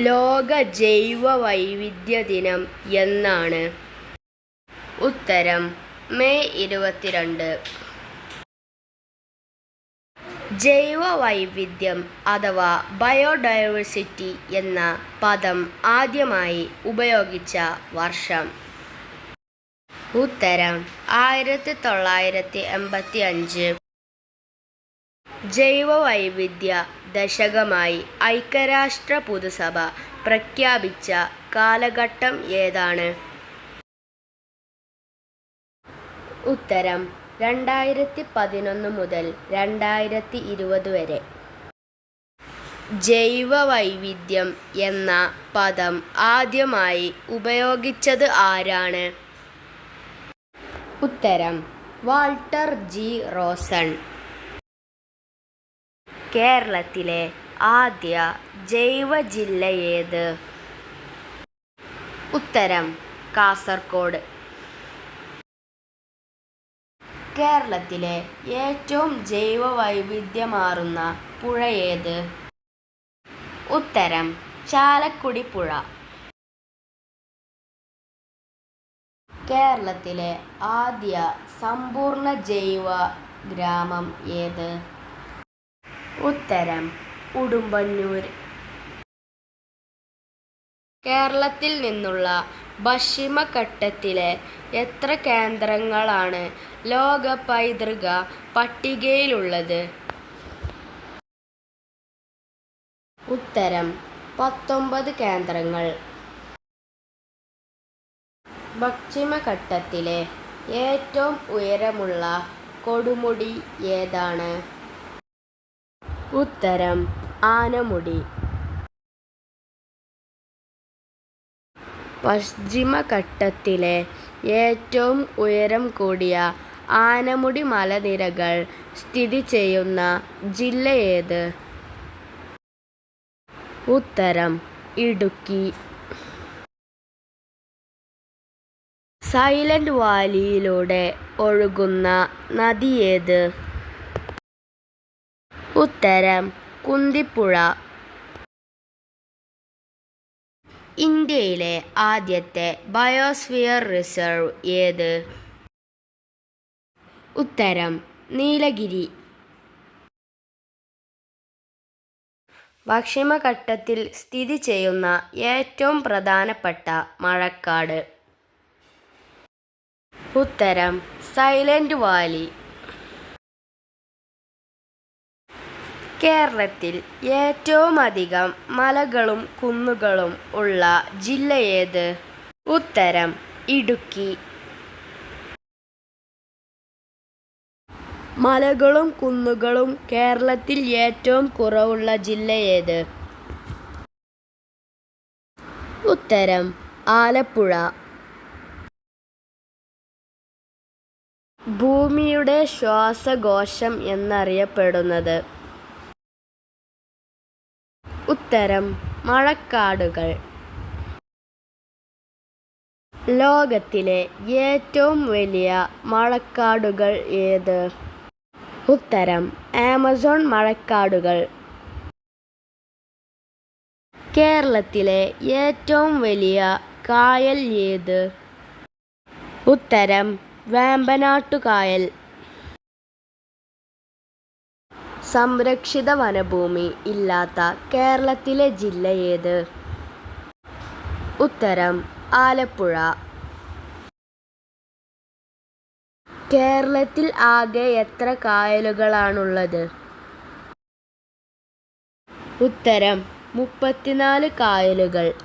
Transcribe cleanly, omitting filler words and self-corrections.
ലോക ജൈവവൈവിധ്യ ദിനം എന്നാണ്? ഉത്തരം മെയ് 22. ജൈവവൈവിധ്യം അഥവാ ബയോഡൈവേഴ്സിറ്റി എന്ന പദം ആദ്യമായി ഉപയോഗിച്ച വർഷം? ഉത്തരം 1985. ജൈവവൈവിധ്യ ദശകമായി ഐക്യരാഷ്ട്ര പൊതുസഭ പ്രഖ്യാപിച്ച കാലഘട്ടം ഏതാണ്? ഉത്തരം 2011 മുതൽ 2020 വരെ. ജൈവവൈവിധ്യം എന്ന പദം ആദ്യമായി ഉപയോഗിച്ചത് ആരാണ്? ഉത്തരം വാൾട്ടർ ജി റോസൺ. കേരളത്തിലെ ആദ്യ ജൈവ ജില്ല ഏത്? ഉത്തരം കാസർഗോഡ്. കേരളത്തിലെ ഏറ്റവും ജൈവവൈവിധ്യമാർന്ന പുഴ ഏത്? ഉത്തരം ചാലക്കുടി പുഴ. കേരളത്തിലെ ആദ്യ സമ്പൂർണ്ണ ജൈവ ഗ്രാമം ഏത്? ഉത്തരം ഉടുമ്പന്നൂർ. കേരളത്തിൽ നിന്നുള്ള പശ്ചിമഘട്ടത്തിലെ എത്ര കേന്ദ്രങ്ങളാണ് ലോക പൈതൃക പട്ടികയിലുള്ളത്? ഉത്തരം 19 കേന്ദ്രങ്ങൾ. പശ്ചിമഘട്ടത്തിലെ ഏറ്റവും ഉയരമുള്ള കൊടുമുടി ഏതാണ്? ഉത്തരം ആനമുടി. പശ്ചിമഘട്ടത്തിലെ ഏറ്റവും ഉയരം കൂടിയ ആനമുടി മലനിരകൾ സ്ഥിതി ചെയ്യുന്ന ജില്ല ഏത്? ഉത്തരം ഇടുക്കി. സൈലന്റ് വാലിയിലൂടെ ഒഴുകുന്ന നദി ഏത്? ഉത്തരം കുന്തിപ്പുഴ. ഇന്ത്യയിലെ ആദ്യത്തെ ബയോസ്ഫിയർ റിസർവ് ഏത്? ഉത്തരം നീലഗിരി. പശ്ചിമഘട്ടത്തിൽ സ്ഥിതി ചെയ്യുന്ന ഏറ്റവും പ്രധാനപ്പെട്ട മഴക്കാട്? ഉത്തരം സൈലന്റ് വാലി. കേരളത്തിൽ ഏറ്റവും അധികം മലകളും കുന്നുകളും ഉള്ള ജില്ല ഏത്? ഉത്തരം ഇടുക്കി. മലകളും കുന്നുകളും കേരളത്തിൽ ഏറ്റവും കുറവുള്ള ജില്ല ഏത്? ഉത്തരം ആലപ്പുഴ. ഭൂമിയുടെ ശ്വാസകോശം എന്നറിയപ്പെടുന്നത്? ഉത്തരം മഴക്കാടുകൾ. ലോകത്തിലെ ഏറ്റവും വലിയ മഴക്കാടുകൾ ഏത്? ഉത്തരം ആമസോൺ മഴക്കാടുകൾ. കേരളത്തിലെ ഏറ്റവും വലിയ കായൽ ഏത്? ഉത്തരം വേമ്പനാട്ടുകായൽ. സംരക്ഷിത വനഭൂമി ഇല്ലാത്ത കേരളത്തിലെ ജില്ല ഏത്? ഉത്തരം ആലപ്പുഴ. കേരളത്തിൽ ആകെ എത്ര കായലുകളാണുള്ളത്? ഉത്തരം 34 കായലുകൾ.